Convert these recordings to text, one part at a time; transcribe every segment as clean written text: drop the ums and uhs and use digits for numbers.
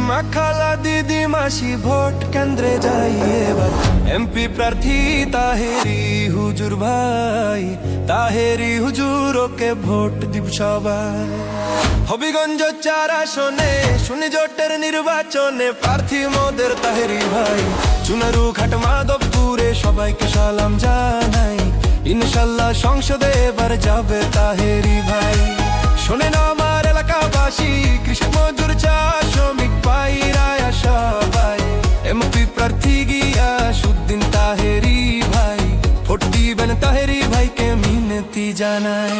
মা খালা দিদি মাসি ভোট কেন্দ্রে যাই এবার এমপি প্রার্থী তাহেরি হুজুর ভাই, তাহেরি হুজুর ওকে ভোট দিব সবাই। হবিগঞ্জ 4 আসনে শুনি জোটের নির্বাচনে প্রার্থী মোদের তাহেরি ভাই। চুনারু ঘাট মাধবপুরে সবাইকে সালাম জানাই, ইনশাল্লাহ সংসদে এবার যাবে তাহেরি ভাই। শোনেন আমার এলাকাবাসী, কৃষক মজুর চা শ্রমিক পাইরায়া সবাই, এমপি প্রার্থী গিয়াসউদ্দিন তাহেরি ভাই, ভোট দিবেন তাহেরি ভাইকে মিনতি জানাই।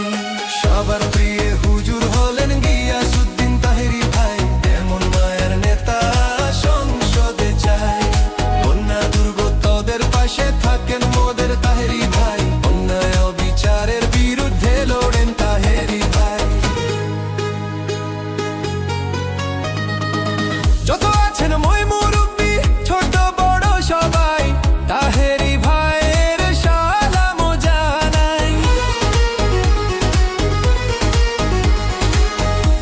সবার প্রিয় হুজুর হলেন গিয়াসউদ্দিন তাহেরি ভাই, এমন মায়ের নেতা সংসদে চাই। বন্যা দুর্গতদের পাশে থাকেন মোদের তাহেরি ভাই, অন্যায় অবিচারের বিরুদ্ধে লড়েন তাহেরি ভাই। যত আছেন মই মুরব্বি ছোট বড় সবাই, তাহেরি ভাইয়ের সালাম জানাই।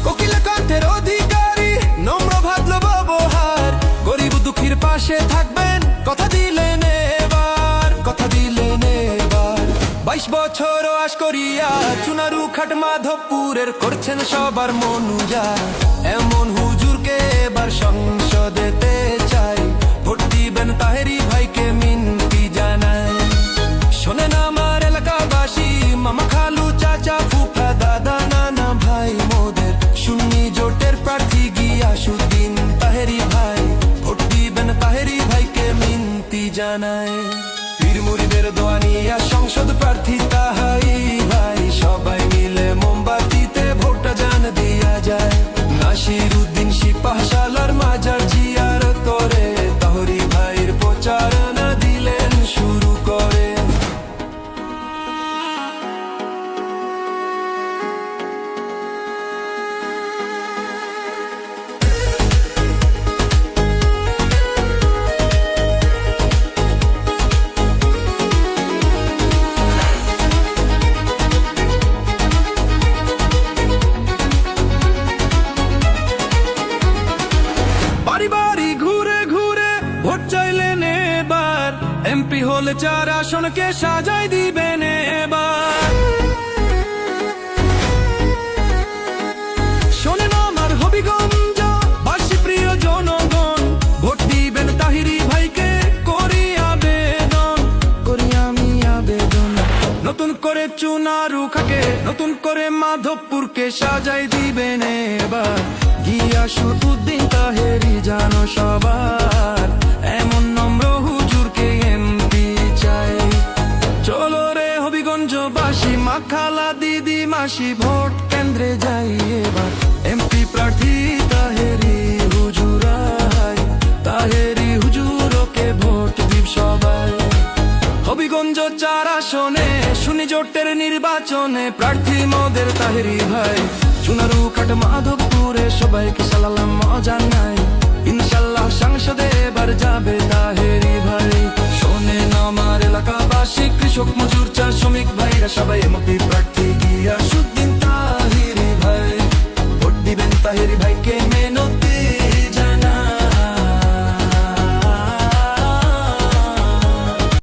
কোকিল কণ্ঠের অধিকারী, নম্র ভদ্র ব্যবহার, গরিব দুঃখীর পাশে থাকবেন কথা দিলেন এবার, কথা দিলেন এবার। 22 বছর আশ করিয়া চুনারু ঘাট মাধবপুরের করছেন সবার মন উজাড়, এমন হুজুরকে এবার সংসদেতে চাই, ভোট দিবেন তাহেরি ভাইকে মিনতি জানাই। শোনেন আমার এলাকাবাসী, মামা খালু চাচা ফুফা দাদা নানা ভাই মোদের, সুন্নি জোটের প্রার্থী গিয়াসউদ্দিন তাহেরি ভাই, ভোট দিবেন তাহেরি ভাইকে মিনতি জানাই। পীর মুরিদের দোয়া নিয়া সংসদ প্রার্থী তাহেরি ভাই, সবাই মিলে মোমবাতিতে ভোটটা জান দিয়া যায়। নাসিরউদ্দিন সিপাহসালার মাজার জিয়ারত করে তাহেরি ভাইয়ের প্রচারণা দিলেন শুরু করে। বাড়ি বাড়ি ঘুরে ঘুরে ভোট চাইলেন এবার, এমপি হলে 4 আসনকে সাজাই দিবেন এবার। শোনেন আমার হবিগঞ্জ বাসী প্রিয় জনগণ, ভোট দিবেন তাহেরি ভাইকে করি আবেদন, করি আমি আবেদন। নতুন করে চুনারু খাকে, নতুন করে মাধবপুরকে সাজাই দিবেন এবার, গিয়াসউদ্দিন তাহেরি জানো সবার, এমন নম্র হুজুরকে এমপি চাই। চলো রে হবিগঞ্জবাসী, মা খালা দিদি মাসি ভোট কেন্দ্রে যাই এবার, এমপি প্রার্থী তাহেরি হুজুর ভাই, তাহেরি হুজুর ওকে ভোট দিব সবাই। হবিগঞ্জ 4 আসনে শুনি জোটের নির্বাচনে প্রার্থী মোদের তাহেরি ভাই। চুনারু ঘাট মাধবপুরে সবাইকে সালাম জানাই, ইনশাল্লাহ সংসদে এবার যাবে তাহেরি ভাই। শোনেন আমার এলাকাবাসী, কৃষক মজুর চা শ্রমিক ভাইরা সবাই এমপি প্রার্থী গিয়াসউদ্দিন তাহেরি ভাই, ভোট দিবেন তাহেরি ভাই।